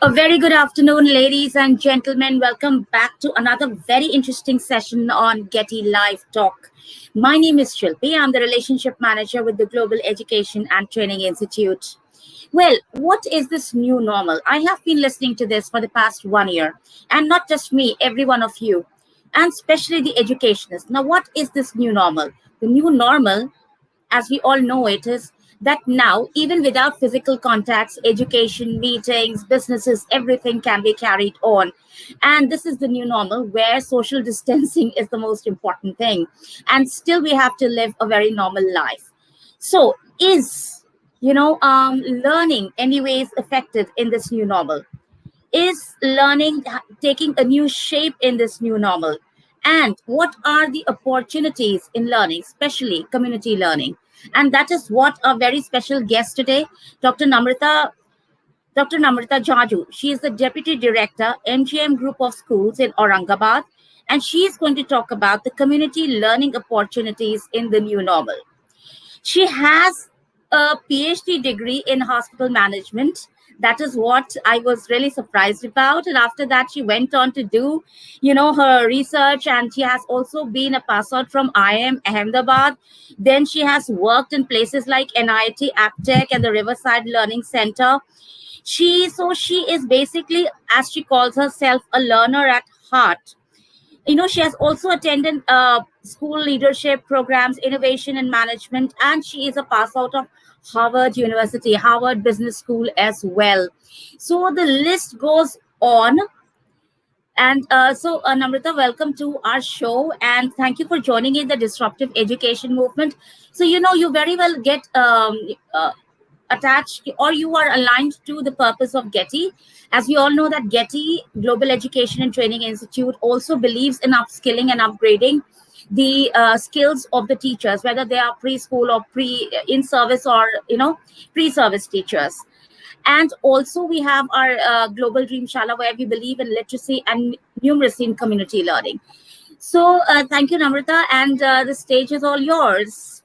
A very good afternoon, ladies and gentlemen. Welcome back to another very interesting session on GETI Live Talk. My name is Shilpi. I'm the Relationship Manager with the Global Education and Training Institute. Well, what is this new normal? I have been listening to this for the past 1 year, and not just me, every one of you, and especially the educationists. Now, what is this new normal? The new normal, as we all know it, is that now, even without physical contacts, education, meetings, businesses, everything can be carried on. And this is the new normal where social distancing is the most important thing. And still, we have to live a very normal life. So, is learning anyways affected in this new normal? Is learning taking a new shape in this new normal? And what are the opportunities in learning, especially community learning? And that is what our very special guest today, Dr. Namrata Jajoo. She is the Deputy Director, MGM Group of Schools in Aurangabad, and she is going to talk about the community learning opportunities in the new normal. She has a PhD degree in hospital management. That is what I was really surprised about. And after that, she went on to do, her research, and she has also been a pass out from IIM Ahmedabad. Then she has worked in places like NIT, Aptech, and the Riverside Learning Center. She is basically, as she calls herself, a learner at heart. She has also attended school leadership programs, innovation and management, and she is a pass out of Harvard University, Harvard Business School as well. So the list goes on. And Namrata, welcome to our show, and thank you for joining in the Disruptive Education Movement. So, you very well get attached, or you are aligned to the purpose of GETI. As we all know that GETI, Global Education and Training Institute, also believes in upskilling and upgrading the skills of the teachers, whether they are preschool or in-service or, pre-service teachers. And also we have our Global Dream Shala, where we believe in literacy and numeracy in community learning. So thank you, Namrata, and the stage is all yours.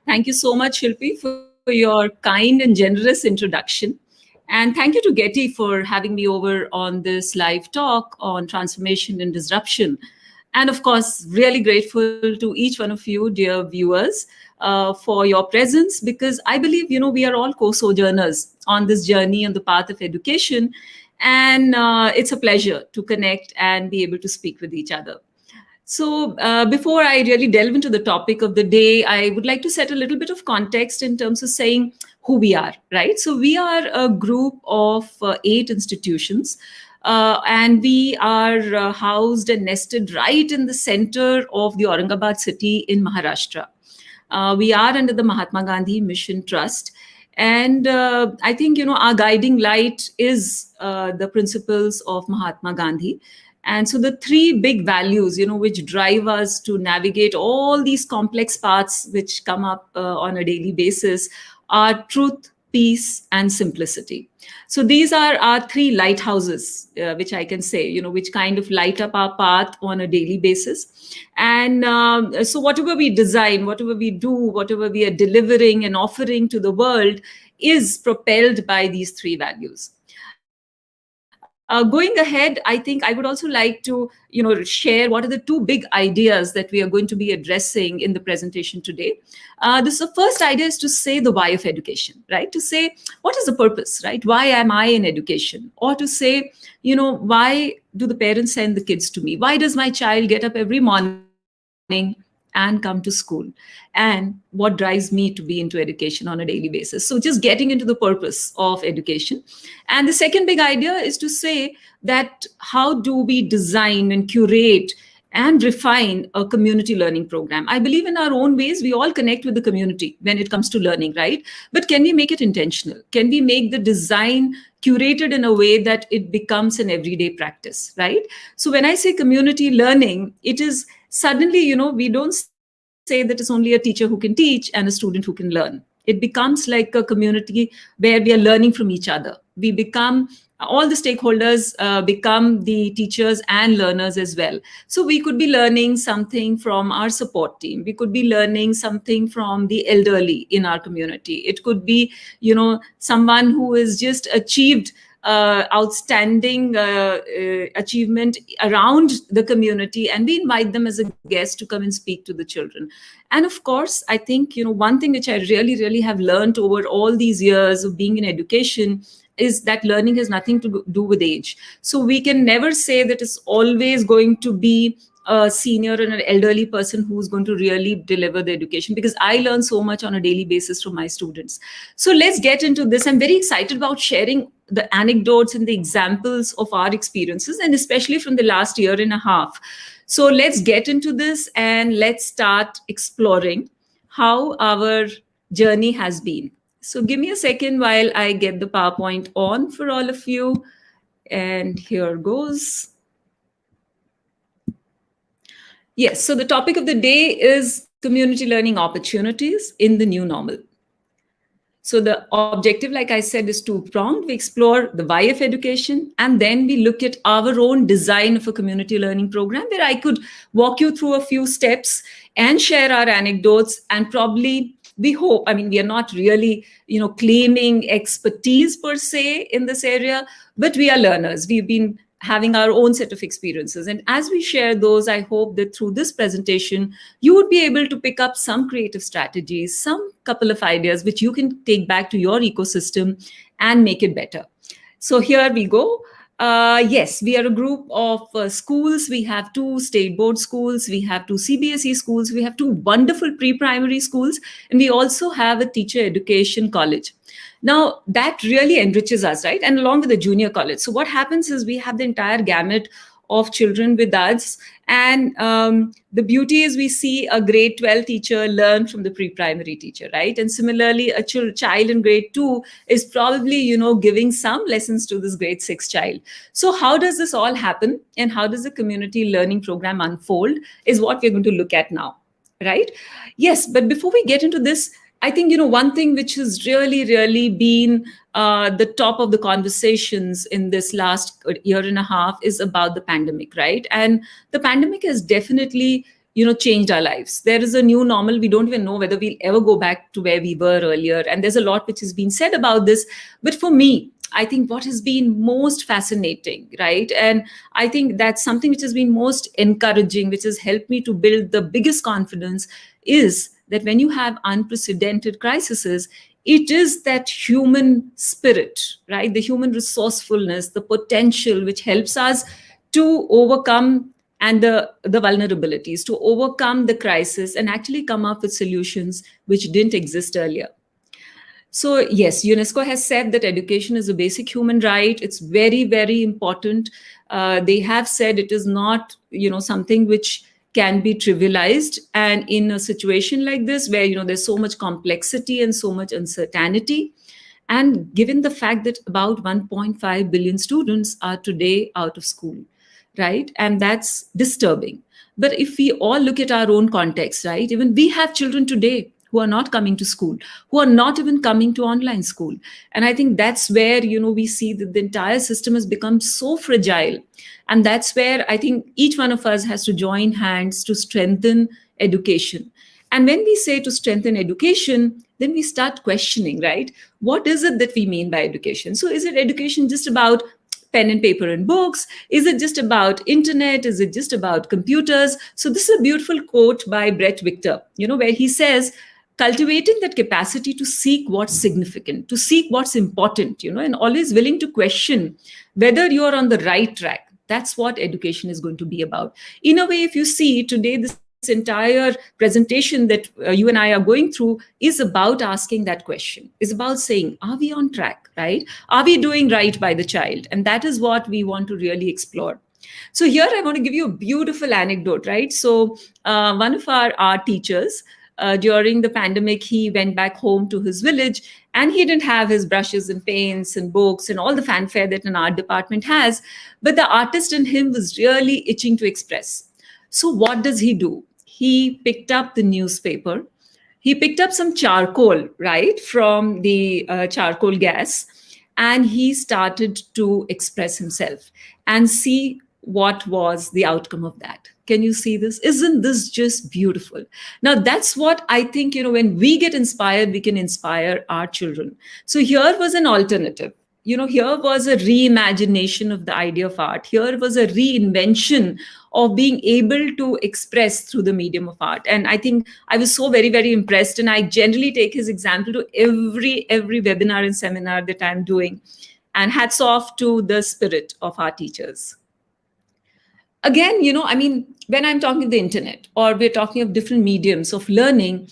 Thank you so much, Shilpi, for your kind and generous introduction. And thank you to GETI for having me over on this live talk on transformation and disruption. And of course, really grateful to each one of you, dear viewers, for your presence, because I believe, we are all co-sojourners on this journey on the path of education. And it's a pleasure to connect and be able to speak with each other. So before I really delve into the topic of the day, I would like to set a little bit of context in terms of saying who we are, right? So we are a group of 8 institutions, and we are housed and nested right in the center of the Aurangabad city in Maharashtra. We are under the Mahatma Gandhi Mission Trust. And I think, our guiding light is the principles of Mahatma Gandhi. And so the 3 big values, which drive us to navigate all these complex paths which come up on a daily basis are truth, peace, and simplicity. So these are our 3 lighthouses, which I can say, which kind of light up our path on a daily basis. And so whatever we design, whatever we do, whatever we are delivering and offering to the world is propelled by these 3 values. Going ahead, I think I would also like to, share what are the 2 big ideas that we are going to be addressing in the presentation today. The first idea is to say the why of education, right? To say, what is the purpose, right? Why am I in education? Or to say, why do the parents send the kids to me? Why does my child get up every morning and come to school? And what drives me to be into education on a daily basis? So just getting into the purpose of education. And the second big idea is to say that how do we design and curate and refine a community learning program? I believe in our own ways, we all connect with the community when it comes to learning, right? But can we make it intentional? Can we make the design curated in a way that it becomes an everyday practice, right? So when I say community learning, it is suddenly, we don't say that it's only a teacher who can teach and a student who can learn. It becomes like a community where we are learning from each other. We become all the stakeholders become the teachers and learners as well. So we could be learning something from our support team, we could be learning something from the elderly in our community, it could be someone who has just achieved outstanding achievement around the community, and we invite them as a guest to come and speak to the children. And of course, I think one thing which I really have learned over all these years of being in education is that learning has nothing to do with age. So we can never say that it's always going to be a senior and an elderly person who's going to really deliver the education, because I learn so much on a daily basis from my students. So let's get into this. I'm very excited about sharing the anecdotes and the examples of our experiences, and especially from the last year and a half. So let's get into this and let's start exploring how our journey has been. So give me a second while I get the PowerPoint on for all of you. And here goes. Yes, so the topic of the day is community learning opportunities in the new normal. So the objective, like I said, is two-pronged. We explore the why of education, and then we look at our own design of a community learning program, where I could walk you through a few steps and share our anecdotes, and probably we hope, I mean, we are not really, claiming expertise per se in this area, but we are learners. We've been having our own set of experiences. And as we share those, I hope that through this presentation, you would be able to pick up some creative strategies, some couple of ideas, which you can take back to your ecosystem and make it better. So here we go. Yes, we are a group of schools. We have 2 state board schools. We have 2 CBSE schools. We have 2 wonderful pre-primary schools. And we also have a teacher education college. Now, that really enriches us, right? And along with the junior college. So what happens is we have the entire gamut of children with us. And the beauty is we see a grade 12 teacher learn from the pre-primary teacher, right? And similarly, a child in grade 2 is probably, giving some lessons to this grade 6 child. So how does this all happen? And how does the community learning program unfold is what we're going to look at now, right? Yes, but before we get into this, I think, one thing which has really been the top of the conversations in this last year and a half is about the pandemic, right? And the pandemic has definitely, changed our lives. There is a new normal. We don't even know whether we'll ever go back to where we were earlier. And there's a lot which has been said about this. But for me, I think what has been most fascinating, right? And I think that's something which has been most encouraging, which has helped me to build the biggest confidence, is that when you have unprecedented crises, it is that human spirit, right? The human resourcefulness, the potential which helps us to overcome and the vulnerabilities, to overcome the crisis and actually come up with solutions which didn't exist earlier. So yes, UNESCO has said that education is a basic human right. It's very important. They have said it is not, something which can be trivialized. And in a situation like this, where there's so much complexity and so much uncertainty, and given the fact that about 1.5 billion students are today out of school, right? And that's disturbing. But if we all look at our own context, right, even we have children today who are not coming to school, who are not even coming to online school. And I think that's where, we see that the entire system has become so fragile. And that's where I think each one of us has to join hands to strengthen education. And when we say to strengthen education, then we start questioning, right? What is it that we mean by education? So is it education just about pen and paper and books? Is it just about internet? Is it just about computers? So this is a beautiful quote by Brett Victor, where he says, cultivating that capacity to seek what's significant, to seek what's important, and always willing to question whether you're on the right track. That's what education is going to be about. In a way, if you see today, this entire presentation that you and I are going through is about asking that question, is about saying, are we on track, right? Are we doing right by the child? And that is what we want to really explore. So here I want to give you a beautiful anecdote, right? So one of our art teachers, during the pandemic, he went back home to his village, and he didn't have his brushes and paints and books and all the fanfare that an art department has. But the artist in him was really itching to express. So what does he do? He picked up the newspaper. He picked up some charcoal, right, from the charcoal gas. and he started to express himself and see what was the outcome of that. Can you see this? Isn't this just beautiful? Now, that's what I think, when we get inspired, we can inspire our children. So here was an alternative. Here was a reimagination of the idea of art. Here was a reinvention of being able to express through the medium of art. And I think I was so very, very impressed. And I generally take his example to every webinar and seminar that I'm doing. And hats off to the spirit of our teachers. Again, when I'm talking the internet or we're talking of different mediums of learning,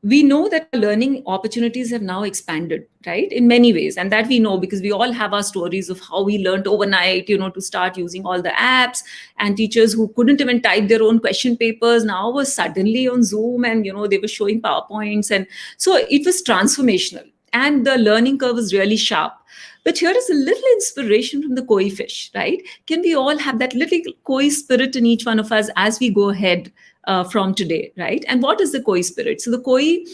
we know that our learning opportunities have now expanded, right, in many ways. And that we know because we all have our stories of how we learned overnight, to start using all the apps, and teachers who couldn't even type their own question papers now were suddenly on Zoom, and, they were showing PowerPoints. And so it was transformational and the learning curve was really sharp. But here is a little inspiration from the koi fish, right? Can we all have that little koi spirit in each one of us as we go ahead from today, right? And what is the koi spirit? So the koi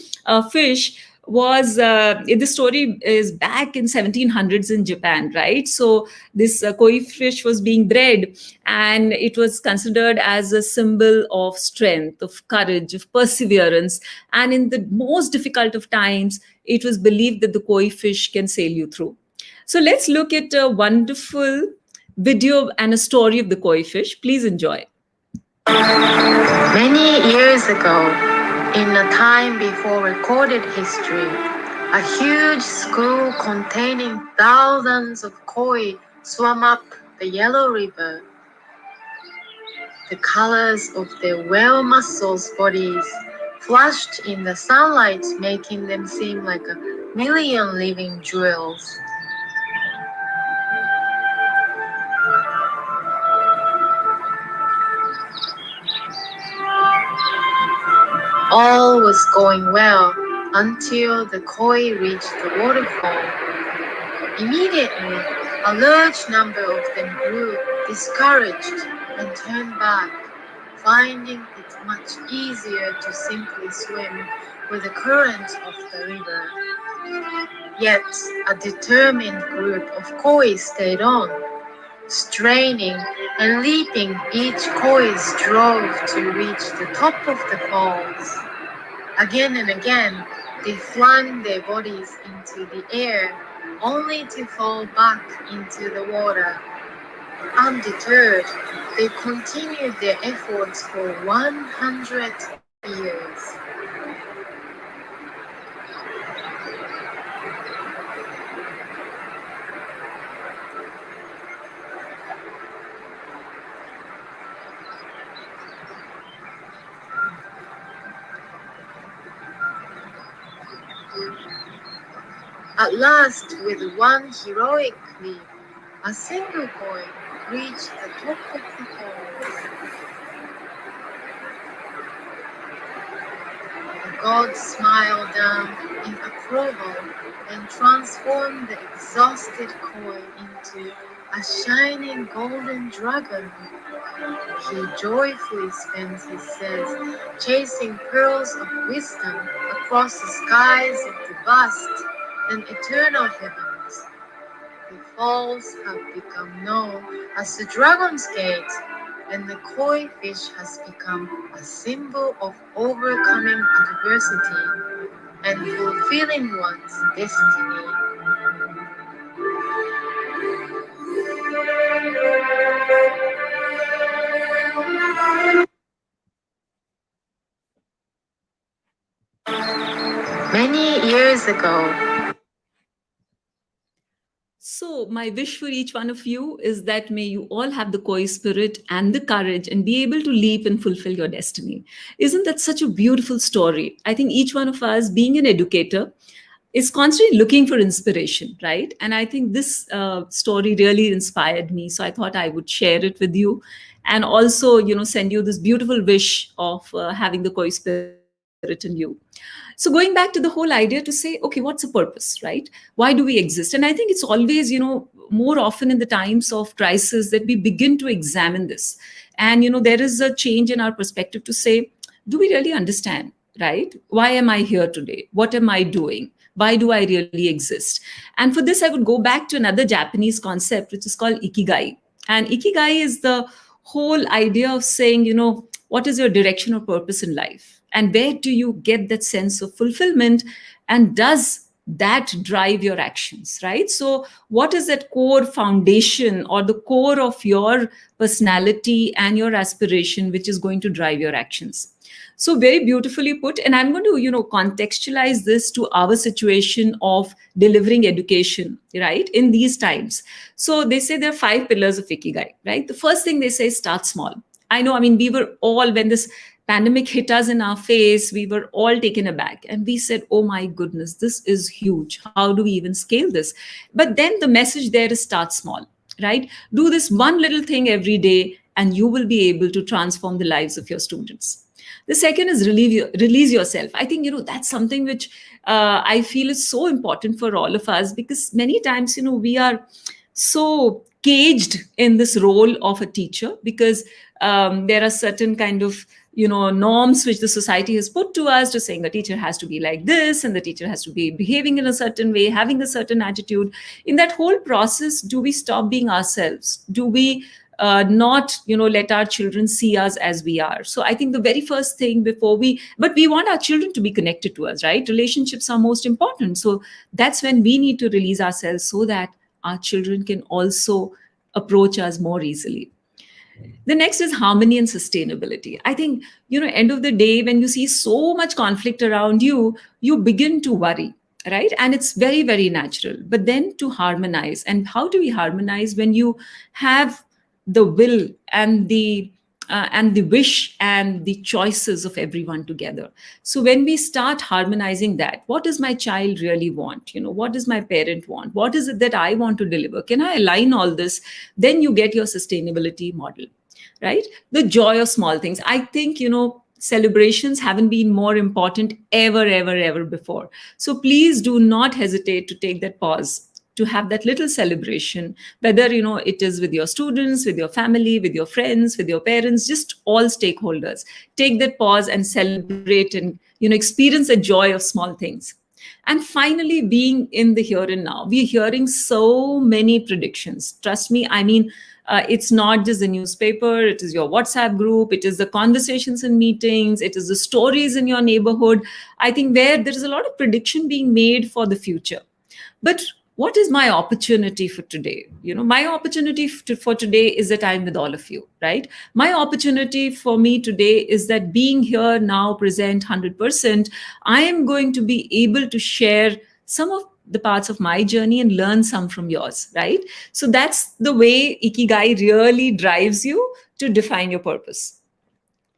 fish was, the story is back in 1700s in Japan, right? So this koi fish was being bred, and it was considered as a symbol of strength, of courage, of perseverance. And in the most difficult of times, it was believed that the koi fish can sail you through. So let's look at a wonderful video and a story of the koi fish. Please enjoy. Many years ago, in a time before recorded history, a huge school containing thousands of koi swam up the Yellow River. The colors of their well-muscled bodies flashed in the sunlight, making them seem like a million living jewels. All was going well until the koi reached the waterfall. Immediately, a large number of them grew discouraged and turned back, finding it much easier to simply swim with the current of the river. Yet, a determined group of koi stayed on. Straining and leaping, each koi strove to reach the top of the falls. Again and again, they flung their bodies into the air, only to fall back into the water. Undeterred, they continued their efforts for 100 years. At last, with one heroic leap, a single koi reached the top of the falls. The gods smiled down in approval and transformed the exhausted koi into a shining golden dragon. He joyfully spent his says chasing pearls of wisdom across the skies of the vast and eternal heavens. The falls have become known as the Dragon's Gate, and the koi fish has become a symbol of overcoming adversity and fulfilling one's destiny. Many years ago, So, my wish for each one of you is that may you all have the koi spirit and the courage and be able to leap and fulfill your destiny. Isn't that such a beautiful story? I think each one of us, being an educator, is constantly looking for inspiration, right? And I think this story really inspired me. So I thought I would share it with you, and also, send you this beautiful wish of having the koi spirit in you. So going back to the whole idea to say, okay, what's the purpose, right? Why do we exist? And I think it's always, more often in the times of crisis that we begin to examine this. And, there is a change in our perspective to say, do we really understand, right? Why am I here today? What am I doing? Why do I really exist? And for this, I would go back to another Japanese concept, which is called Ikigai. And Ikigai is the whole idea of saying, what is your direction or purpose in life? And where do you get that sense of fulfillment? And does that drive your actions, right? So what is that core foundation or the core of your personality and your aspiration, which is going to drive your actions? So very beautifully put. And I'm going to, contextualize this to our situation of delivering education, right, in these times. So they say there are 5 pillars of Ikigai, right? The first thing they say is start small. I know, we were all, when this pandemic hit us in our face, we were all taken aback. And we said, oh my goodness, this is huge. How do we even scale this? But then the message there is start small, right? Do this one little thing every day, and you will be able to transform the lives of your students. The second is release yourself. I think, that's something which I feel is so important for all of us, because many times, we are so caged in this role of a teacher, because there are certain kind of norms which the society has put to us, to saying a teacher has to be like this, and the teacher has to be behaving in a certain way, having a certain attitude. In that whole process, do we stop being ourselves? Do we not let our children see us as we are? So I think the very first thing but we want our children to be connected to us, right? Relationships are most important. So that's when we need to release ourselves, so that our children can also approach us more easily. The next is harmony and sustainability. I think, end of the day, when you see so much conflict around you, you begin to worry, right? And it's very, very natural. But then to harmonize. And how do we harmonize? When you have the will and the wish and the choices of everyone together. So when we start harmonizing that, what does my child really want? What does my parent want? What is it that I want to deliver? Can I align all this? Then you get your sustainability model, right? The joy of small things. I think, celebrations haven't been more important ever before. So please do not hesitate to take that pause, to have that little celebration, whether, it is with your students, with your family, with your friends, with your parents, just all stakeholders. Take that pause and celebrate and, experience the joy of small things. And finally, being in the here and now. We're hearing so many predictions. Trust me, it's not just the newspaper, it is your WhatsApp group, it is the conversations in meetings, it is the stories in your neighborhood. I think where there is a lot of prediction being made for the future. But what is my opportunity for today? My opportunity for today is that I'm with all of you, right? My opportunity for me today is that being here now, present 100%, I am going to be able to share some of the parts of my journey and learn some from yours, right? So that's the way Ikigai really drives you to define your purpose.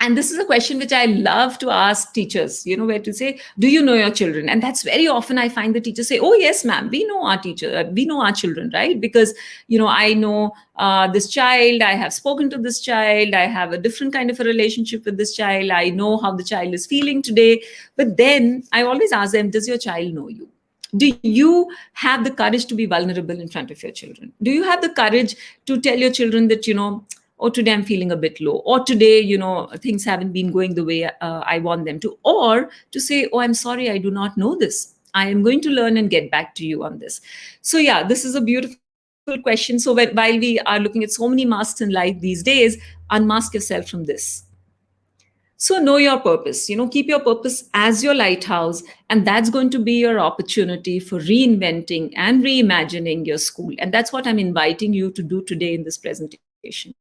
And this is a question which I love to ask teachers, where to say, do you know your children? And that's very often I find the teachers say, oh, yes, ma'am, we know our children, right? Because, I know this child, I have spoken to this child, I have a different kind of a relationship with this child, I know how the child is feeling today. But then I always ask them, does your child know you? Do you have the courage to be vulnerable in front of your children? Do you have the courage to tell your children that, or today I'm feeling a bit low, or today, things haven't been going the way I want them to, or to say, oh, I'm sorry, I do not know this. I am going to learn and get back to you on this. So yeah, this is a beautiful question. So while we are looking at so many masks in life these days, unmask yourself from this. So know your purpose, keep your purpose as your lighthouse, and that's going to be your opportunity for reinventing and reimagining your school. And that's what I'm inviting you to do today in this presentation.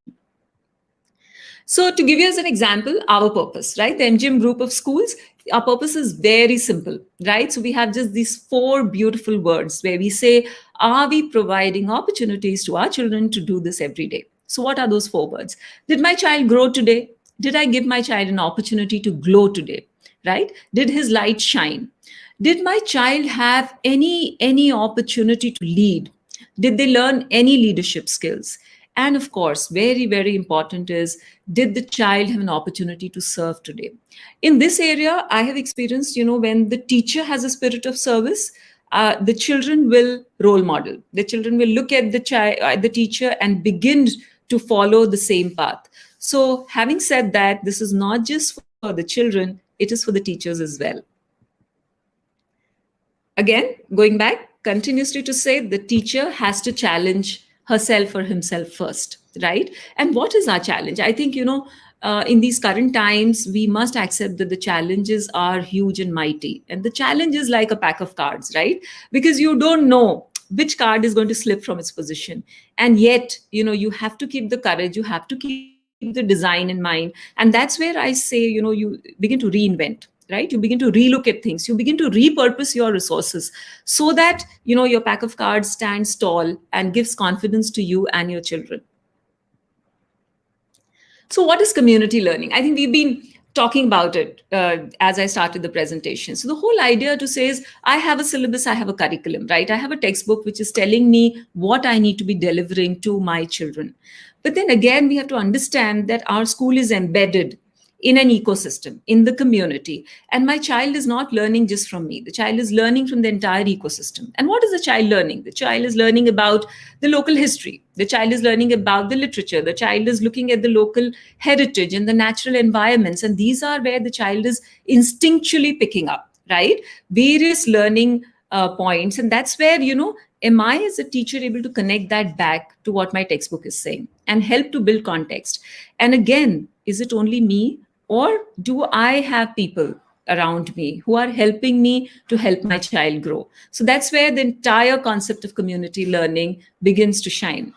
So to give you as an example, our purpose, right? The MGM group of schools, our purpose is very simple, right? So we have just these 4 beautiful words where we say, are we providing opportunities to our children to do this every day? So what are those 4 words? Did my child grow today? Did I give my child an opportunity to glow today, right? Did his light shine? Did my child have any opportunity to lead? Did they learn any leadership skills? And of course, very, very important is, did the child have an opportunity to serve today? In this area, I have experienced, when the teacher has a spirit of service, the children will role model. The children will look at the teacher and begin to follow the same path. So having said that, this is not just for the children, it is for the teachers as well. again, going back continuously to say the teacher has to challenge herself or himself first, right? And what is our challenge? I think, in these current times, we must accept that the challenges are huge and mighty. And the challenge is like a pack of cards, right? Because you don't know which card is going to slip from its position. And yet, you have to keep the courage, you have to keep the design in mind. And that's where I say, you begin to reinvent, right? You begin to relook at things, you begin to repurpose your resources so that your pack of cards stands tall and gives confidence to you and your children. So what is community learning? I think we've been talking about it as I started the presentation. So the whole idea to say is, I have a syllabus, I have a curriculum, right? I have a textbook which is telling me what I need to be delivering to my children. But then again, we have to understand that our school is embedded in an ecosystem, in the community. And my child is not learning just from me. The child is learning from the entire ecosystem. And what is the child learning? The child is learning about the local history. The child is learning about the literature. The child is looking at the local heritage and the natural environments. And these are where the child is instinctually picking up, right? Various learning points. And that's where, am I as a teacher able to connect that back to what my textbook is saying and help to build context? And again, is it only me? Or do I have people around me who are helping me to help my child grow? So that's where the entire concept of community learning begins to shine.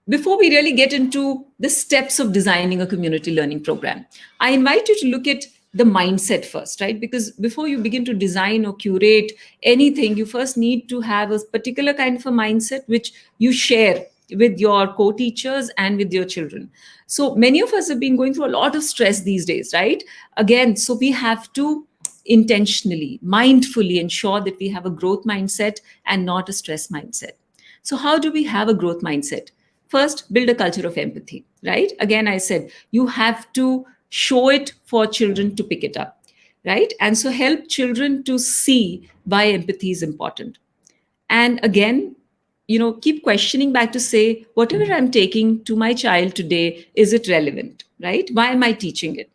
Before we really get into the steps of designing a community learning program, I invite you to look at the mindset first, right? Because before you begin to design or curate anything, you first need to have a particular kind of a mindset which you share with your co-teachers and with your children. So many of us have been going through a lot of stress these days, right? Again, so we have to intentionally, mindfully ensure that we have a growth mindset and not a stress mindset. So how do we have a growth mindset? First, build a culture of empathy, right? Again, I said, you have to show it for children to pick it up, right? And so help children to see why empathy is important. And again, keep questioning back to say, whatever I'm taking to my child today, is it relevant, right? Why am I teaching it?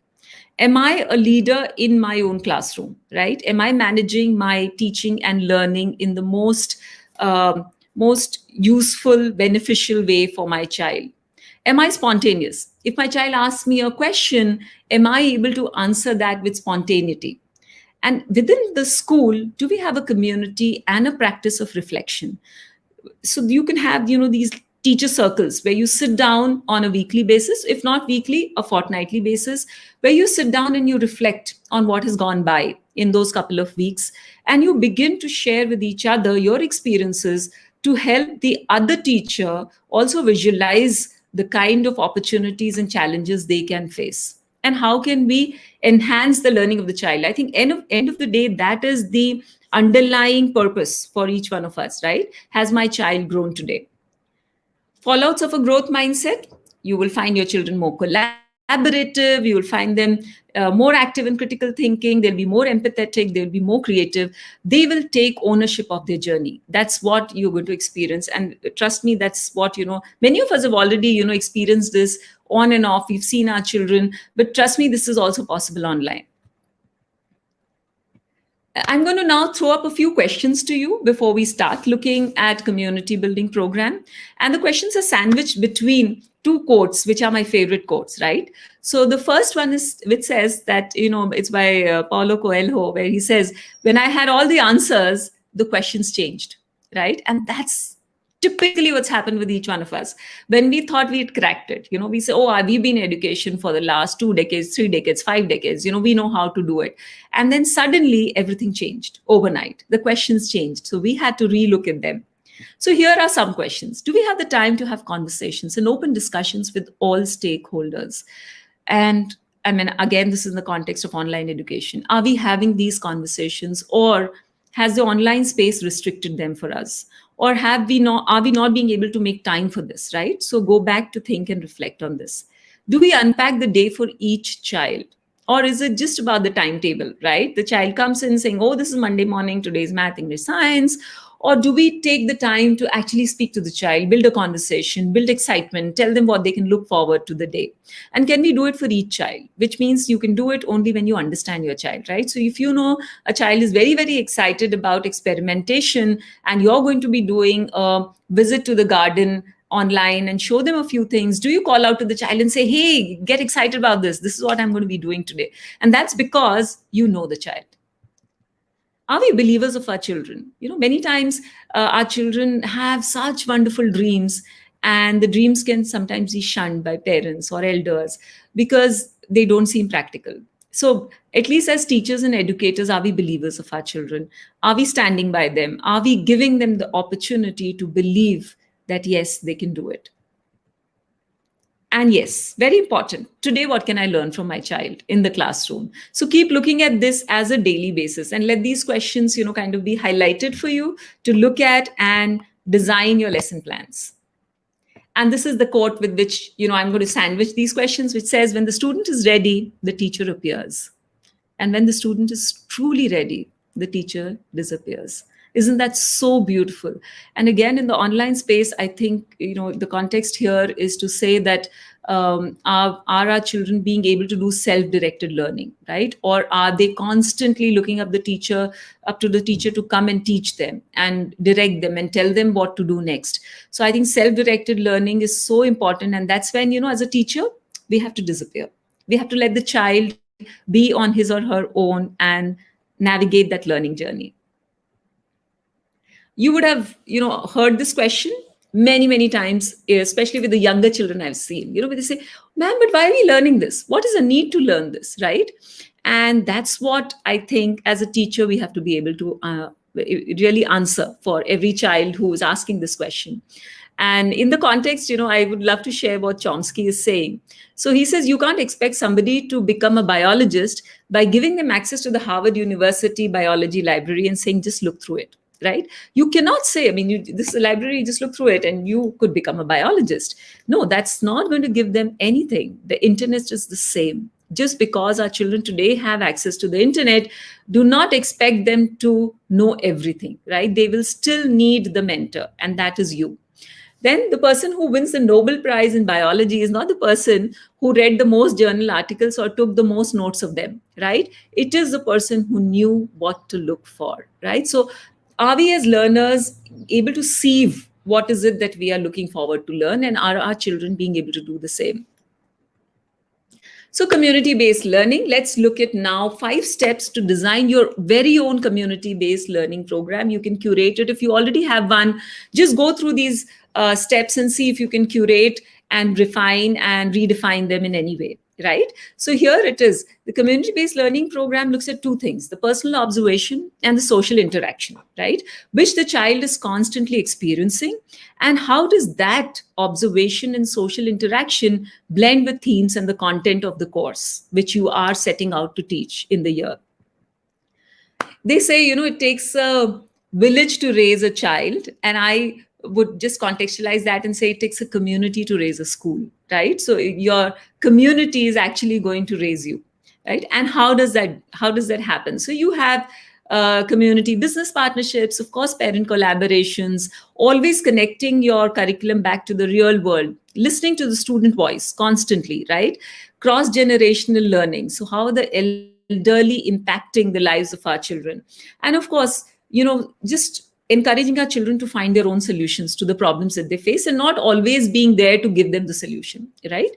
Am I a leader in my own classroom, right? Am I managing my teaching and learning in the most useful, beneficial way for my child? Am I spontaneous? If my child asks me a question, am I able to answer that with spontaneity? And within the school, do we have a community and a practice of reflection? So you can have, these teacher circles where you sit down on a weekly basis, if not weekly, a fortnightly basis, where you sit down and you reflect on what has gone by in those couple of weeks. And you begin to share with each other your experiences to help the other teacher also visualize the kind of opportunities and challenges they can face. And how can we enhance the learning of the child? I think end of the day, that is the underlying purpose for each one of us, right? Has my child grown today? Fallouts of a growth mindset: you will find your children more collaborative, you will find them more active in critical thinking, they'll be more empathetic, they'll be more creative, they will take ownership of their journey. That's what you're going to experience. And trust me, that's what, many of us have already, experienced this on and off. We've seen our children, but trust me, this is also possible online. I'm going to now throw up a few questions to you before we start looking at community building program. And the questions are sandwiched between two quotes, which are my favorite quotes, right? So the first one is, which says that, it's by Paulo Coelho, where he says, when I had all the answers, the questions changed, right? And that's typically what's happened with each one of us. When we thought we'd cracked it, we say, oh, we've been in education for the last 2 decades, 3 decades, 5 decades, we know how to do it. And then suddenly everything changed overnight. The questions changed. So we had to relook at them. So here are some questions. Do we have the time to have conversations and open discussions with all stakeholders? And I mean, again, this is in the context of online education. Are we having these conversations, or has the online space restricted them for us? Or are we not being able to make time for this, right? So go back to think and reflect on this. Do we unpack the day for each child? Or is it just about the timetable, right? The child comes in saying, oh, this is Monday morning, today's math, English, science. Or do we take the time to actually speak to the child, build a conversation, build excitement, tell them what they can look forward to the day? And can we do it for each child? Which means you can do it only when you understand your child, right? So if you know a child is very, very excited about experimentation and you're going to be doing a visit to the garden online and show them a few things, do you call out to the child and say, hey, get excited about this. This is what I'm going to be doing today. And that's because you know the child. Are we believers of our children? Many times our children have such wonderful dreams, and the dreams can sometimes be shunned by parents or elders because they don't seem practical. So at least as teachers and educators, are we believers of our children? Are we standing by them? Are we giving them the opportunity to believe that, yes, they can do it? And yes, very important. Today, what can I learn from my child in the classroom? So keep looking at this as a daily basis and let these questions, kind of be highlighted for you to look at and design your lesson plans. And this is the quote with which, I'm going to sandwich these questions, which says, when the student is ready, the teacher appears. And when the student is truly ready, the teacher disappears. Isn't that so beautiful? And again, in the online space, I think, the context here is to say that are our children being able to do self-directed learning, right? Or are they constantly looking up to the teacher to come and teach them and direct them and tell them what to do next? So I think self-directed learning is so important. And that's when, as a teacher, we have to disappear. We have to let the child be on his or her own and navigate that learning journey. You would have, heard this question many, many times, especially with the younger children I've seen, where they say, ma'am, but why are we learning this? What is the need to learn this, right? And that's what I think as a teacher, we have to be able to really answer for every child who is asking this question. And in the context, I would love to share what Chomsky is saying. So he says, you can't expect somebody to become a biologist by giving them access to the Harvard University biology library and saying, just look through it. Right? You cannot say, this is a library, just look through it and you could become a biologist. No, that's not going to give them anything. The internet is the same. Just because our children today have access to the internet, do not expect them to know everything, right? They will still need the mentor, and that is you. Then the person who wins the Nobel Prize in biology is not the person who read the most journal articles or took the most notes of them, right? It is the person who knew what to look for, right? So are we as learners able to sieve what is it that we are looking forward to learn, and are our children being able to do the same? So community-based learning, let's look at now 5 steps to design your very own community-based learning program. You can curate it. If you already have one, just go through these steps and see if you can curate and refine and redefine them in any way. Right? So here it is. The community-based learning program looks at 2 things, the personal observation and the social interaction, right? Which the child is constantly experiencing. And how does that observation and social interaction blend with themes and the content of the course, which you are setting out to teach in the year? They say, it takes a village to raise a child. And I would just contextualize that and say it takes a community to raise a school, right? So your community is actually going to raise you, right? And how does that happen? So you have community business partnerships, of course, parent collaborations, always connecting your curriculum back to the real world, listening to the student voice constantly, right? Cross-generational learning. So how are the elderly impacting the lives of our children? And of course, just encouraging our children to find their own solutions to the problems that they face and not always being there to give them the solution, right?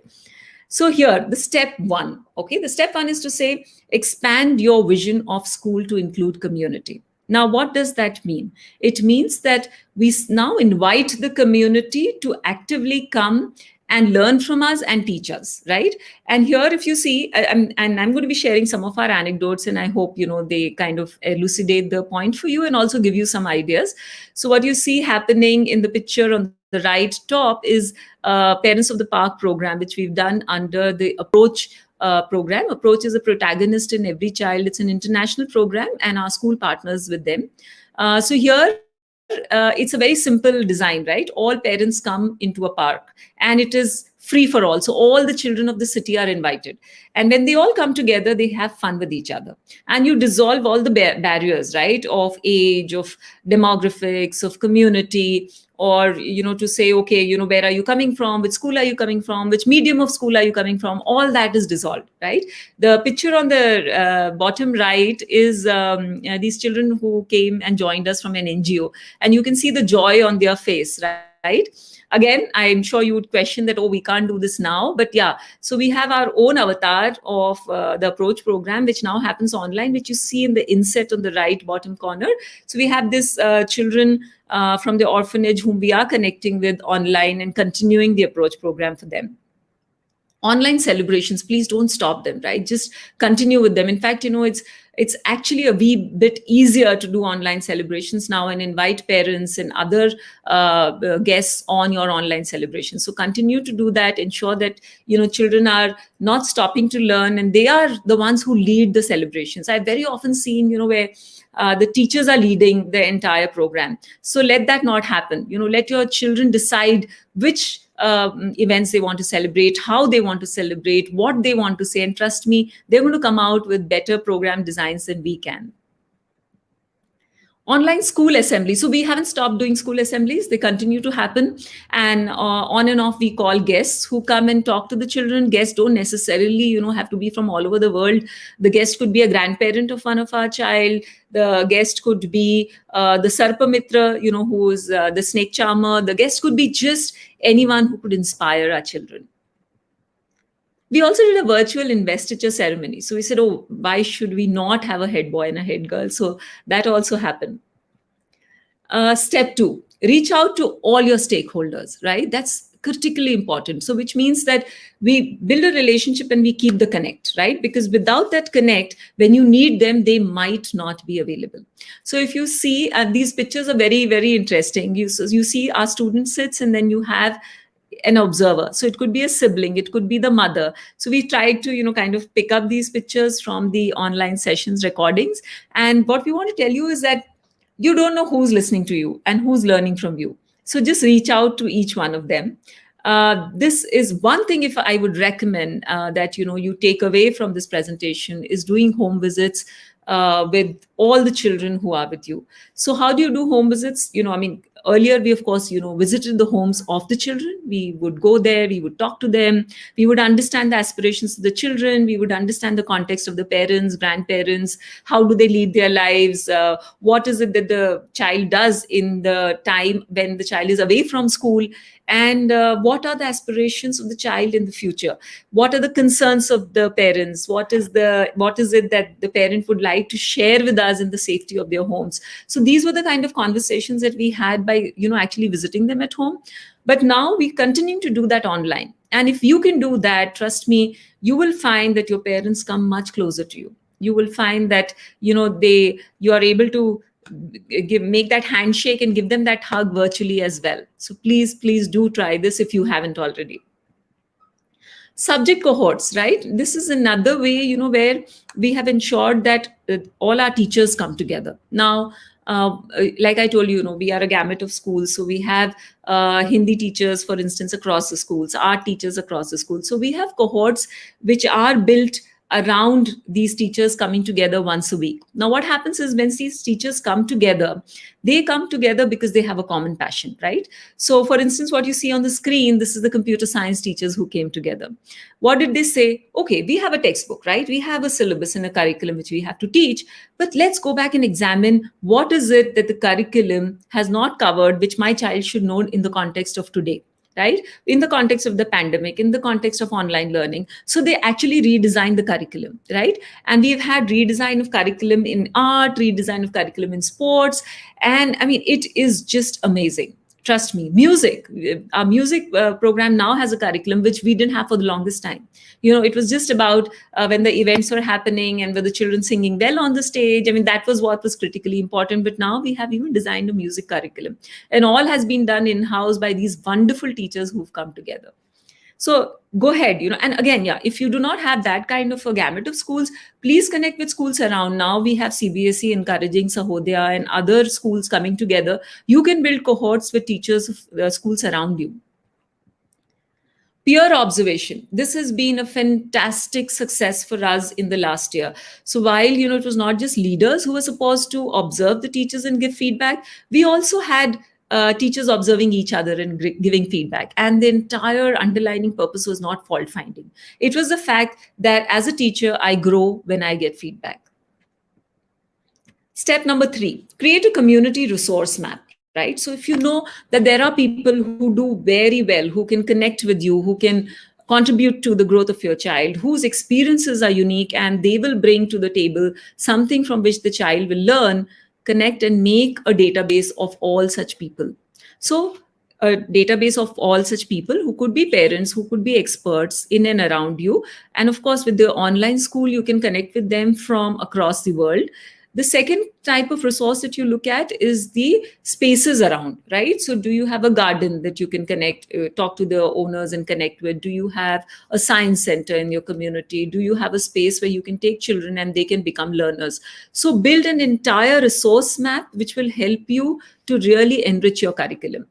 So here, the step 1, okay? The step 1 is to say, expand your vision of school to include community. Now, what does that mean? It means that we now invite the community to actively come and learn from us and teach us, right? And here, if you see, and I'm going to be sharing some of our anecdotes, and I hope, they kind of elucidate the point for you and also give you some ideas. So what you see happening in the picture on the right top is Parents of the Park program, which we've done under the Approach program. Approach is a protagonist in every child. It's an international program, and our school partners with them. So here, it's a very simple design, right? All parents come into a park, and it is free for all. So all the children of the city are invited. And when they all come together, they have fun with each other. And you dissolve all the barriers, right, of age, of demographics, of community, or, to say, okay, where are you coming from? Which school are you coming from? Which medium of school are you coming from? All that is dissolved, right? The picture on the bottom right is these children who came and joined us from an NGO. And you can see the joy on their face, right? Again, I'm sure you would question that, oh, we can't do this now. But yeah, so we have our own avatar of the approach program, which now happens online, which you see in the inset on the right bottom corner. So we have this children from the orphanage whom we are connecting with online and continuing the approach program for them. Online celebrations, please don't stop them, right? Just continue with them. In fact, it's actually a wee bit easier to do online celebrations now and invite parents and other guests on your online celebrations. So continue to do that. Ensure that children are not stopping to learn, and they are the ones who lead the celebrations. I've very often seen where the teachers are leading the entire program. So let that not happen. Let your children decide which events they want to celebrate, how they want to celebrate, what they want to say. And trust me, they're going to come out with better program designs than we can. Online school assembly. So we haven't stopped doing school assemblies. They continue to happen. And on and off, we call guests who come and talk to the children. Guests don't necessarily, have to be from all over the world. The guest could be a grandparent of one of our child. The guest could be the Sarpa Mitra, who is the snake charmer. The guest could be just anyone who could inspire our children. We also did a virtual investiture ceremony. So we said, oh, why should we not have a head boy and a head girl? So that also happened. Step 2, reach out to all your stakeholders, right? That's critically important. So which means that we build a relationship and we keep the connect, right? Because without that connect, when you need them, they might not be available. So if you see, and these pictures are very, very interesting. You see our student sits, and then you have an observer. So it could be a sibling, it could be the mother. So we tried to, kind of pick up these pictures from the online sessions recordings. And what we want to tell you is that you don't know who's listening to you and who's learning from you. So just reach out to each one of them. This is one thing, if I would recommend that, you take away from this presentation, is doing home visits with all the children who are with you. So how do you do home visits? Earlier, we, of course, visited the homes of the children. We would go there, we would talk to them, we would understand the aspirations of the children, we would understand the context of the parents, grandparents, how do they lead their lives, what is it that the child does in the time when the child is away from school, and what are the aspirations of the child in the future, what are the concerns of the parents, what is it that the parent would like to share with us in the safety of their homes. So these were the kind of conversations that we had by actually visiting them at home. But now we continue to do that online, and if you can do that, trust me, you will find that your parents come much closer to you. You will find that you are able to make that handshake and give them that hug virtually as well. So please do try this if you haven't already. Subject cohorts, right? This is another way, where we have ensured that all our teachers come together. Now, like I told you, we are a gamut of schools. So we have Hindi teachers, for instance, across the schools, art teachers across the schools. So we have cohorts which are built around these teachers coming together once a week. Now, what happens is when these teachers come together, they come together because they have a common passion, right? So, for instance, what you see on the screen, this is the computer science teachers who came together. What did they say? Okay, we have a textbook, right? We have a syllabus and a curriculum which we have to teach, but let's go back and examine what is it that the curriculum has not covered, which my child should know in the context of today. Right? In the context of the pandemic, in the context of online learning. So they actually redesigned the curriculum, right? And we've had redesign of curriculum in art, redesign of curriculum in sports. And it is just amazing. Trust me, music, our music program now has a curriculum which we didn't have for the longest time. It was just about when the events were happening and were the children singing well on the stage. That was what was critically important. But now we have even designed a music curriculum, and all has been done in-house by these wonderful teachers who've come together. So go ahead, and again, if you do not have that kind of a gamut of schools, please connect with schools around. Now we have CBSE encouraging Sahodaya and other schools coming together. You can build cohorts with teachers of schools around you. Peer observation. This has been a fantastic success for us in the last year. So while, it was not just leaders who were supposed to observe the teachers and give feedback, we also had teachers observing each other and giving feedback. And the entire underlying purpose was not fault finding. It was the fact that as a teacher, I grow when I get feedback. Step number 3, create a community resource map, right? So if you know that there are people who do very well, who can connect with you, who can contribute to the growth of your child, whose experiences are unique, and they will bring to the table something from which the child will learn, connect and make a database of all such people. So a database of all such people who could be parents, who could be experts in and around you. And of course, with the online school, you can connect with them from across the world. The second type of resource that you look at is the spaces around, right? So do you have a garden that you can connect, talk to the owners and connect with? Do you have a science center in your community? Do you have a space where you can take children and they can become learners? So build an entire resource map which will help you to really enrich your curriculum.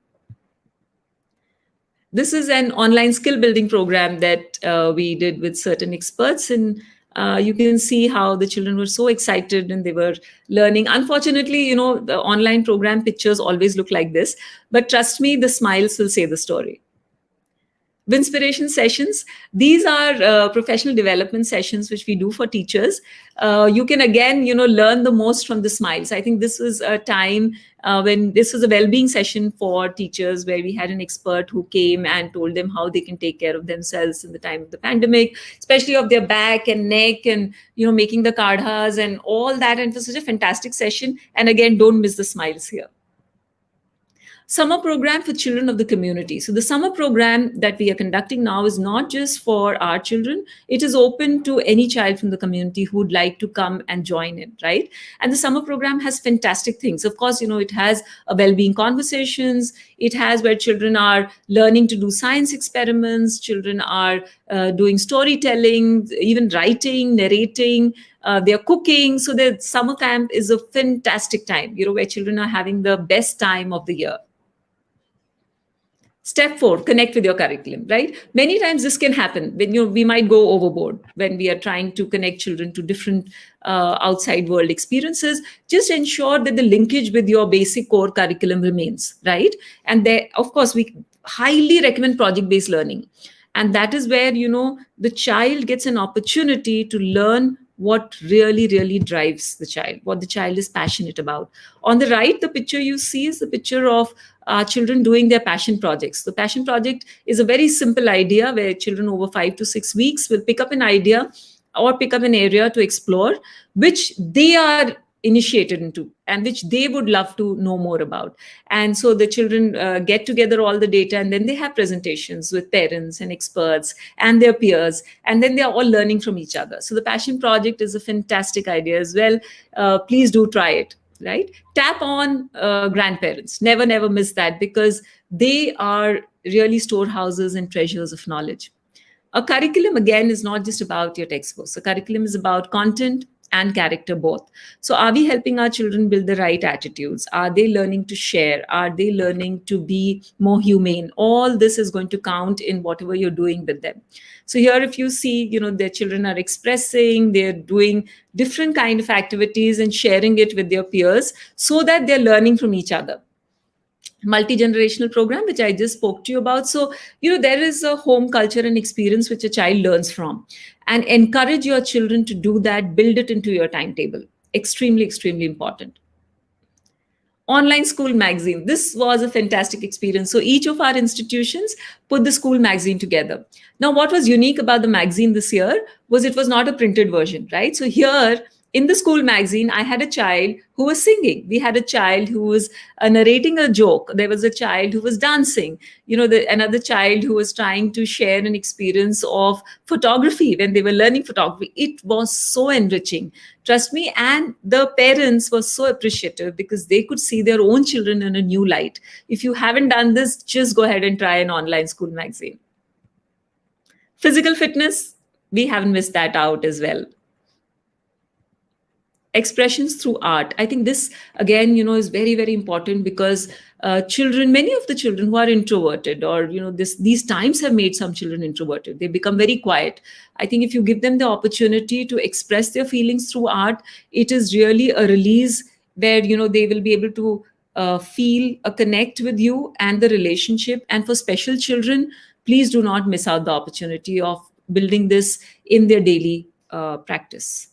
This is an online skill building program that we did with certain experts, and you can see how the children were so excited and they were learning. Unfortunately, the online program pictures always look like this, but trust me, the smiles will say the story. Inspiration sessions. These are professional development sessions which we do for teachers. You can again, learn the most from the smiles. I think this was a time when this was a well-being session for teachers where we had an expert who came and told them how they can take care of themselves in the time of the pandemic, especially of their back and neck and, making the kadhas and all that. And it was such a fantastic session. And again, don't miss the smiles here. Summer program for children of the community. So the summer program that we are conducting now is not just for our children. It is open to any child from the community who would like to come and join in, right? And the summer program has fantastic things. Of course, it has a well-being conversations. It has where children are learning to do science experiments. Children are doing storytelling, even writing, narrating. They're cooking. So the summer camp is a fantastic time, where children are having the best time of the year. Step 4, connect with your curriculum, right? Many times this can happen when we might go overboard when we are trying to connect children to different outside world experiences. Just ensure that the linkage with your basic core curriculum remains, right? And there, of course, we highly recommend project-based learning. And that is where, the child gets an opportunity to learn what really, really drives the child, what the child is passionate about. On the right, the picture you see is the picture of children doing their passion projects. The passion project is a very simple idea where children over 5 to 6 weeks will pick up an idea or pick up an area to explore, which they are initiated into and which they would love to know more about. And so the children get together all the data, and then they have presentations with parents and experts and their peers, and then they are all learning from each other. So the passion project is a fantastic idea as well. Please do try it, right? Tap on grandparents. Never miss that, because they are really storehouses and treasures of knowledge. A curriculum, again, is not just about your textbooks. A curriculum is about content and character both. So are we helping our children build the right attitudes? Are they learning to share? Are they learning to be more humane? All this is going to count in whatever you're doing with them. So here, if you see, their children are expressing, they're doing different kind of activities and sharing it with their peers so that they're learning from each other. Multigenerational program, which I just spoke to you about. So, there is a home culture and experience which a child learns from, and encourage your children to do that, build it into your timetable. Extremely, extremely important. Online school magazine. This was a fantastic experience. So each of our institutions put the school magazine together. Now, what was unique about the magazine this year was it was not a printed version, right? So here, in the school magazine, I had a child who was singing. We had a child who was narrating a joke. There was a child who was dancing. Another child who was trying to share an experience of photography when they were learning photography. It was so enriching, trust me. And the parents were so appreciative because they could see their own children in a new light. If you haven't done this, just go ahead and try an online school magazine. Physical fitness, we haven't missed that out as well. expressions through art. I think this again, is very, very important, because children, many of the children who are introverted, or these times have made some children introverted, they become very quiet. I think if you give them the opportunity to express their feelings through art, it is really a release where they will be able to feel a connect with you and the relationship. And for special children, please do not miss out the opportunity of building this in their daily practice.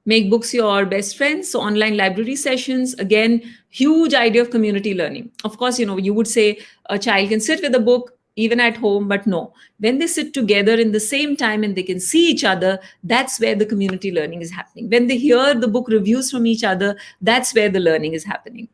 Make books your best friends. So online library sessions, again, huge idea of community learning. Of course, you would say a child can sit with a book even at home, but no, when they sit together in the same time and they can see each other, that's where the community learning is happening. When they hear the book reviews from each other, that's where the learning is happening.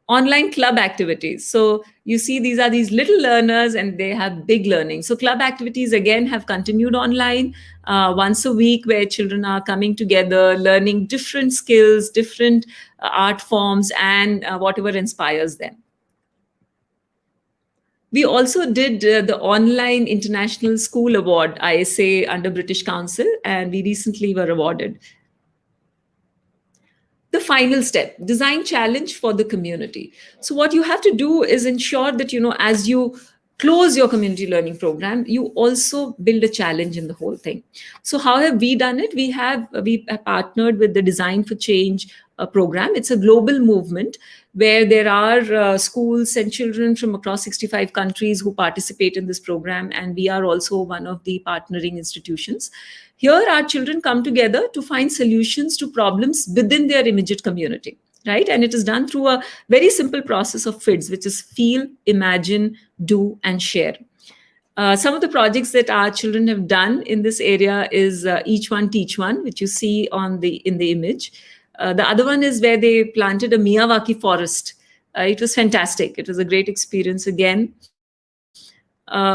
Online club activities. So you see, these are these little learners and they have big learning. So club activities again have continued online once a week, where children are coming together, learning different skills, different art forms, and whatever inspires them. We also did the Online International School Award, ISA, under British Council, and we recently were awarded. The final step, design challenge for the community. So what you have to do is ensure that, as you close your community learning program, you also build a challenge in the whole thing. So how have we done it? We have partnered with the Design for Change program. It's a global movement where there are schools and children from across 65 countries who participate in this program, and we are also one of the partnering institutions. Here, our children come together to find solutions to problems within their immediate community, right? And it is done through a very simple process of FIDS, which is feel, imagine, do, and share. Some of the projects that our children have done in this area is Each One Teach One, which you see in the image. The other one is where they planted a Miyawaki forest. It was fantastic. It was a great experience again.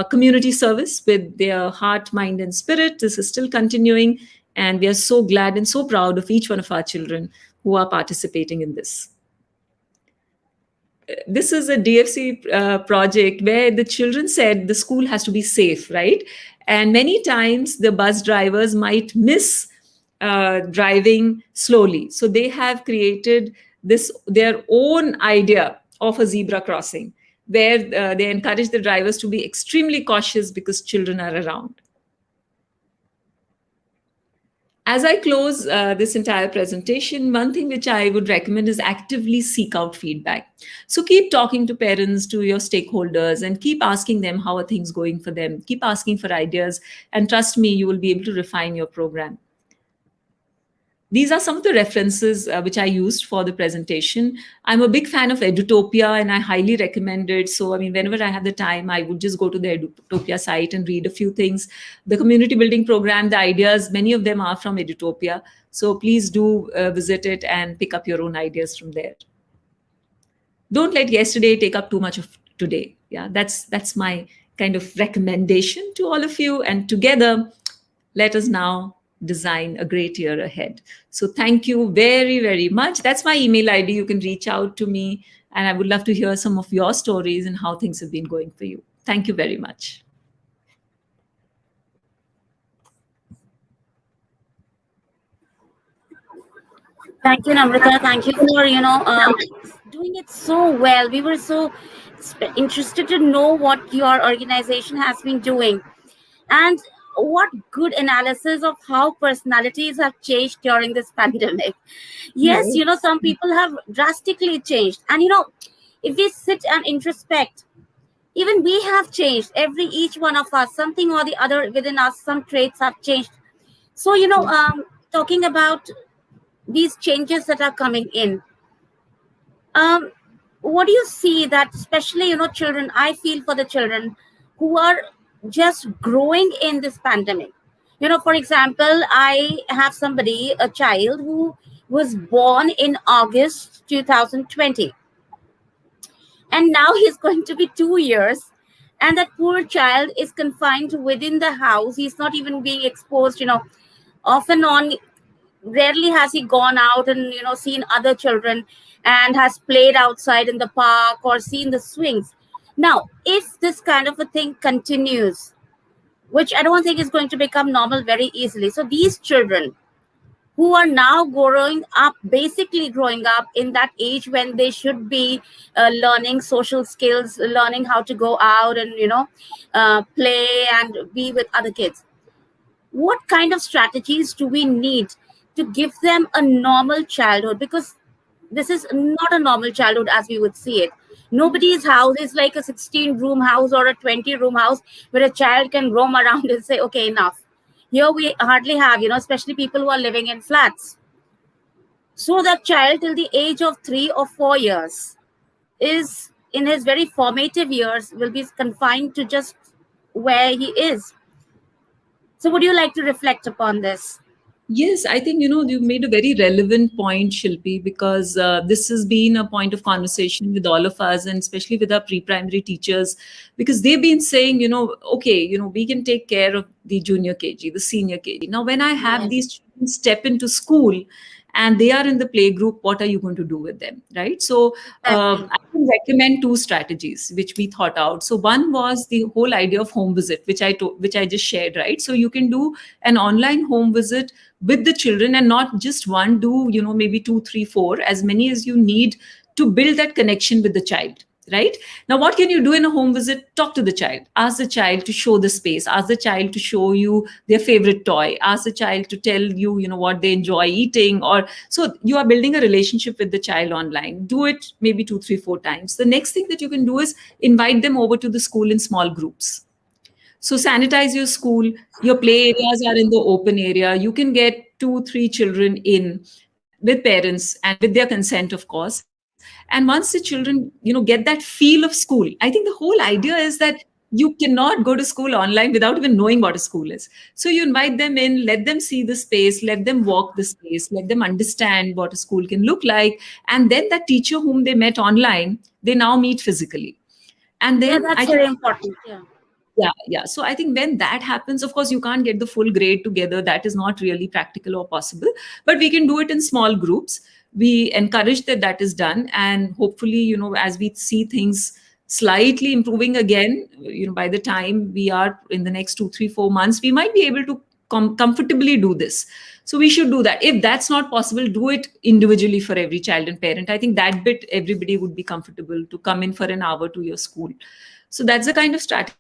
Community service with their heart, mind, and spirit. This is still continuing, and we are so glad and so proud of each one of our children who are participating in this. This is a DFC project where the children said the school has to be safe, right? And many times the bus drivers might miss driving slowly. So they have created their own idea of a zebra crossing, where they encourage the drivers to be extremely cautious because children are around. As I close this entire presentation, one thing which I would recommend is actively seek out feedback. So keep talking to parents, to your stakeholders, and keep asking them how are things going for them. Keep asking for ideas, and trust me, you will be able to refine your program. These are some of the references which I used for the presentation. I'm a big fan of Edutopia, and I highly recommend it. So, whenever I have the time, I would just go to the Edutopia site and read a few things. The community building program, the ideas, many of them are from Edutopia. So please do visit it and pick up your own ideas from there. Don't let yesterday take up too much of today. Yeah, that's my kind of recommendation to all of you. And together, let us now design a great year ahead. So thank you very, very much. That's my email ID. You can reach out to me, and I would love to hear some of your stories and how things have been going for you. Thank you very much. Thank you, Namrata. Thank you for doing it so well. We were so interested to know what your organization has been doing, and what good analysis of how personalities have changed during this pandemic. Yes, some people have drastically changed, and if we sit and introspect, even we have changed. Each one of us, something or the other within us, some traits have changed. So talking about these changes that are coming in, what do you see that, especially children, I feel for the children who are just growing in this pandemic. For example, I have a child who was born in August 2020, and now he's going to be 2 years, and that poor child is confined within the house. He's not even being exposed off and on. Rarely has he gone out and seen other children and has played outside in the park or seen the swings. Now, if this kind of a thing continues, which I don't think is going to become normal very easily, so these children, who are now basically growing up in that age when they should be learning social skills, learning how to go out and, play and be with other kids. What kind of strategies do we need to give them a normal childhood? Because this is not a normal childhood as we would see it. Nobody's house is like a 16-room house or a 20-room house where a child can roam around and say, okay, enough. Here we hardly have, especially people who are living in flats. So that child till the age of 3 or 4 years is in his very formative years will be confined to just where he is. So would you like to reflect upon this? Yes, I think, you made a very relevant point, Shilpi, because this has been a point of conversation with all of us, and especially with our pre-primary teachers, because they've been saying, okay, we can take care of the junior KG, the senior KG. Now, when I have Yes, these children step into school and they are in the play group, what are you going to do with them, right? So exactly. I can recommend two strategies which we thought out. So one was the whole idea of home visit, which I just shared, right? So you can do an online home visit with the children, and not just one, do maybe two, three, four, as many as you need to build that connection with the child, right? Now, what can you do in a home visit? Talk to the child, ask the child to show the space, ask the child to show you their favorite toy, ask the child to tell you, what they enjoy eating, or so you are building a relationship with the child online. Do it maybe two, three, four times. The next thing that you can do is invite them over to the school in small groups. So sanitize your school. Your play areas are in the open area. You can get two, three children in with parents and with their consent, of course. And once the children, get that feel of school, I think the whole idea is that you cannot go to school online without even knowing what a school is. So you invite them in, let them see the space, let them walk the space, let them understand what a school can look like. And then that teacher whom they met online, they now meet physically. And Yeah, then that's I very think, important. Yeah. yeah. So I think when that happens, of course, you can't get the full grade together. That is not really practical or possible. But we can do it in small groups. We encourage that is done, and hopefully, as we see things slightly improving again, by the time we are in the next 2, 3, 4 months, we might be able to comfortably do this. So we should do that. If that's not possible, do it individually for every child and parent. I think that bit everybody would be comfortable to come in for an hour to your school. So that's the kind of strategy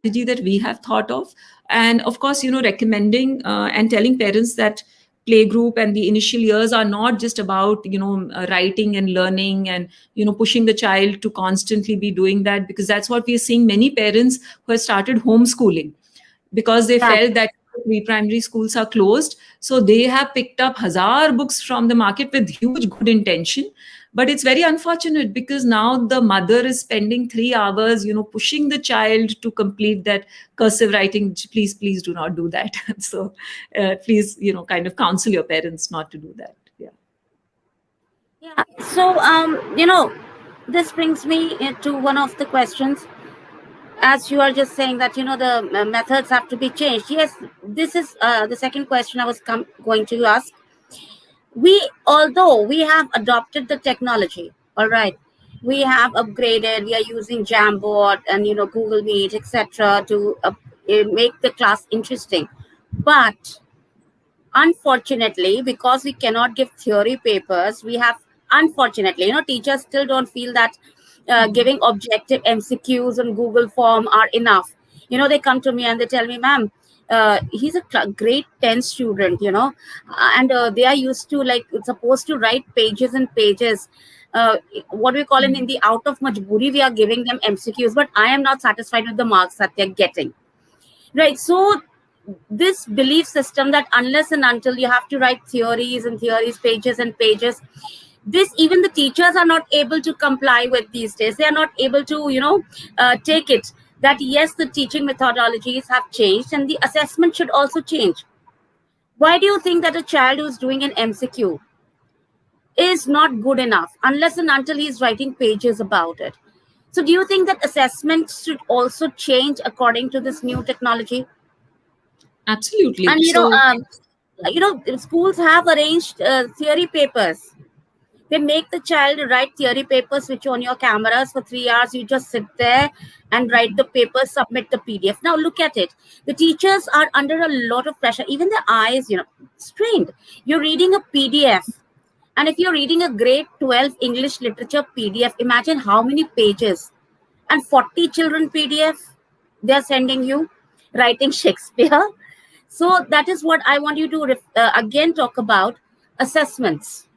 that we have thought of. And of course, recommending and telling parents that playgroup and the initial years are not just about writing and learning and pushing the child to constantly be doing that, because that's what we are seeing many parents who have started homeschooling because they felt Exactly. that pre-primary schools are closed. So they have picked up hazar books from the market with huge good intention. But it's very unfortunate because now the mother is spending 3 hours, pushing the child to complete that cursive writing. Please, please do not do that. So please, kind of counsel your parents not to do that. Yeah. Yeah. So, this brings me to one of the questions. As you are just saying that, the methods have to be changed. Yes, this is the second question I was going to ask. Although we have adopted the technology, all right, we have upgraded, we are using Jamboard and, Google Meet, etc., to make the class interesting. But unfortunately, because we cannot give theory papers, we have, unfortunately, teachers still don't feel that giving objective MCQs on Google form are enough. They come to me and they tell me, ma'am, he's a grade 10 student, and they are used to, like, supposed to write pages and pages. What we call in the out of majburi, we are giving them MCQs, but I am not satisfied with the marks that they're getting. Right. So this belief system that unless and until you have to write theories and theories, pages and pages, this even the teachers are not able to comply with these days. They are not able to, take it that yes, the teaching methodologies have changed and the assessment should also change. Why do you think that a child who's doing an MCQ is not good enough unless and until he's writing pages about it? So do you think that assessments should also change according to this new technology? Absolutely. And So, schools have arranged theory papers. They make the child write theory papers, switch on your cameras for 3 hours. You just sit there and write the papers, submit the PDF. Now look at it. The teachers are under a lot of pressure. Even their eyes, strained. You're reading a PDF. And if you're reading a grade 12 English literature PDF, imagine how many pages and 40 children PDF they're sending you writing Shakespeare. So that is what I want you to again talk about assessments.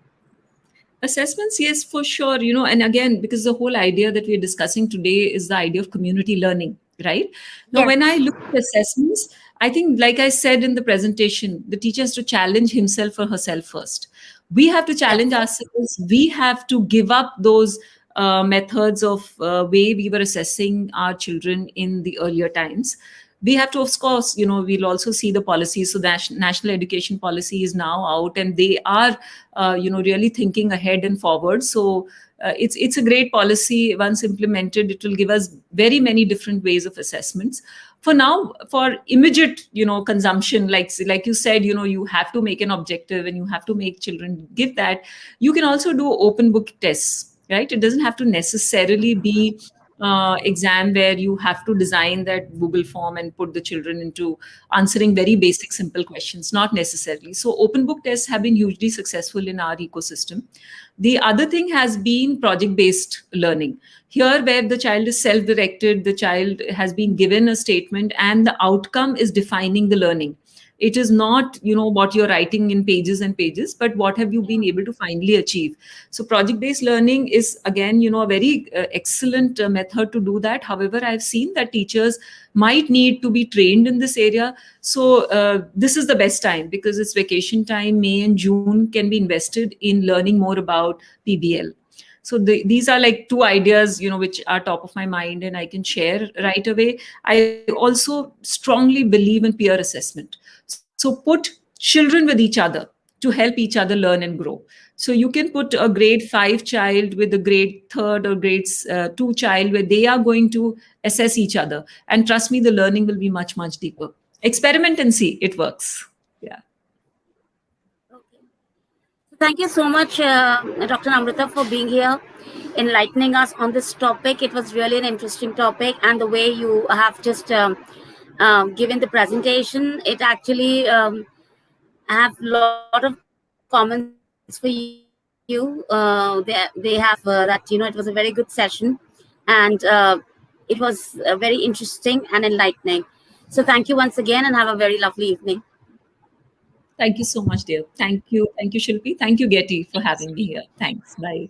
Assessments, yes, for sure. And again, because the whole idea that we're discussing today is the idea of community learning, right? Now, Yes. when I look at assessments, I think, like I said in the presentation, the teacher has to challenge himself or herself first. We have to challenge ourselves. We have to give up those methods of way we were assessing our children in the earlier times. We have to, of course, we'll also see the policies. So the national education policy is now out, and they are really thinking ahead and forward. So it's a great policy. Once implemented, it will give us very many different ways of assessments. For now, for immediate consumption, like you said, you have to make an objective and you have to make children give that. You can also do open book tests, right? It doesn't have to necessarily be exam where you have to design that Google form and put the children into answering very basic, simple questions. Not necessarily. So open book tests have been hugely successful in our ecosystem. The other thing has been project-based learning. Here, where the child is self-directed, the child has been given a statement and the outcome is defining the learning. It is not what you're writing in pages and pages, but what have you been able to finally achieve. So project based learning is again a very excellent method to do that. However, I've seen that teachers might need to be trained in this area. So this is the best time, because it's vacation time. May and June can be invested in learning more about PBL. So these are like two ideas which are top of my mind and I can share right away. I also strongly believe in peer assessment. So put children with each other to help each other learn and grow. So you can put a grade 5 child with a grade 3rd or grade 2 child, where they are going to assess each other. And trust me, the learning will be much, much deeper. Experiment and see, it works. Yeah. Okay. Thank you so much, Dr. Namrata, for being here, enlightening us on this topic. It was really an interesting topic, and the way you have just given the presentation, it actually have a lot of comments for you. They have that it was a very good session, and it was very interesting and enlightening. So thank you once again, and have a very lovely evening. Thank you so much, dear. Thank you. Thank you, Shilpi. Thank you, Getty, for having me here. Thanks. Bye.